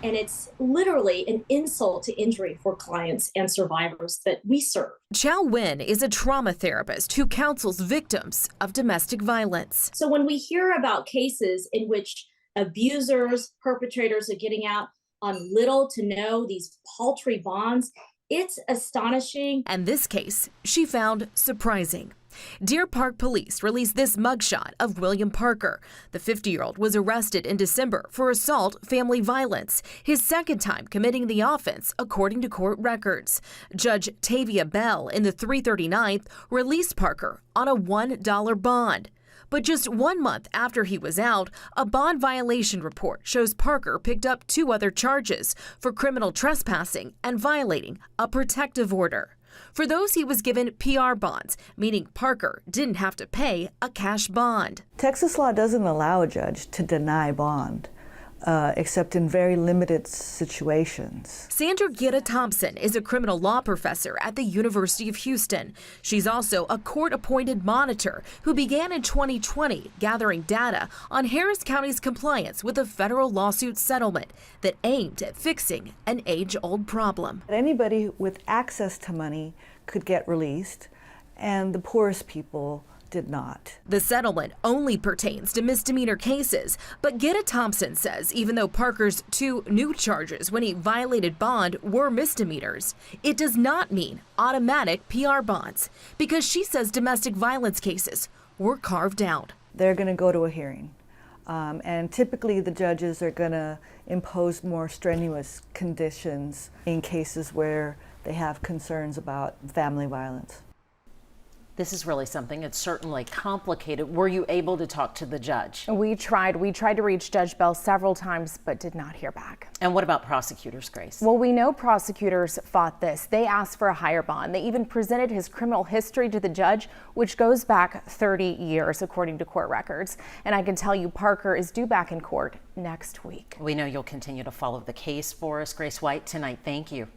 And it's literally an insult to injury for clients and survivors that we serve. Chow Win is a trauma therapist who counsels victims of domestic violence. So when we hear about cases in which abusers, perpetrators are getting out on little to no, these paltry bonds, it's astonishing. And this case she found surprising. Deer Park police released this mugshot of William Parker. The 50-year-old was arrested in December for assault family violence, his second time committing the offense, according to court records. Judge Tavia Bell in the 339th released Parker on a $1 bond. But just 1 month after he was out, a bond violation report shows Parker picked up 2 other charges for criminal trespassing and violating a protective order. For those, he was given PR bonds, meaning Parker didn't have to pay a cash bond. Texas law doesn't allow a judge to deny bond, except in very limited situations. Sandra Gitta Thompson is a criminal law professor at the University of Houston. She's also a court-appointed monitor who began in 2020 gathering data on Harris County's compliance with a federal lawsuit settlement that aimed at fixing an age-old problem. Anybody with access to money could get released, and the poorest people did not. The settlement only pertains to misdemeanor cases, but Gitta Thompson says even though Parker's 2 new charges when he violated bond were misdemeanors, it does not mean automatic PR bonds, because she says domestic violence cases were carved out. They're going to go to a hearing, and typically the judges are going to impose more strenuous conditions in cases where they have concerns about family violence. This is really something. It's certainly complicated. Were you able to talk to the judge? We tried to reach Judge Bell several times, but did not hear back. And what about prosecutors, Grace? Well, we know prosecutors fought this. They asked for a higher bond. They even presented his criminal history to the judge, which goes back 30 years, according to court records. And I can tell you Parker is due back in court next week. We know you'll continue to follow the case for us. Grace White, tonight, thank you.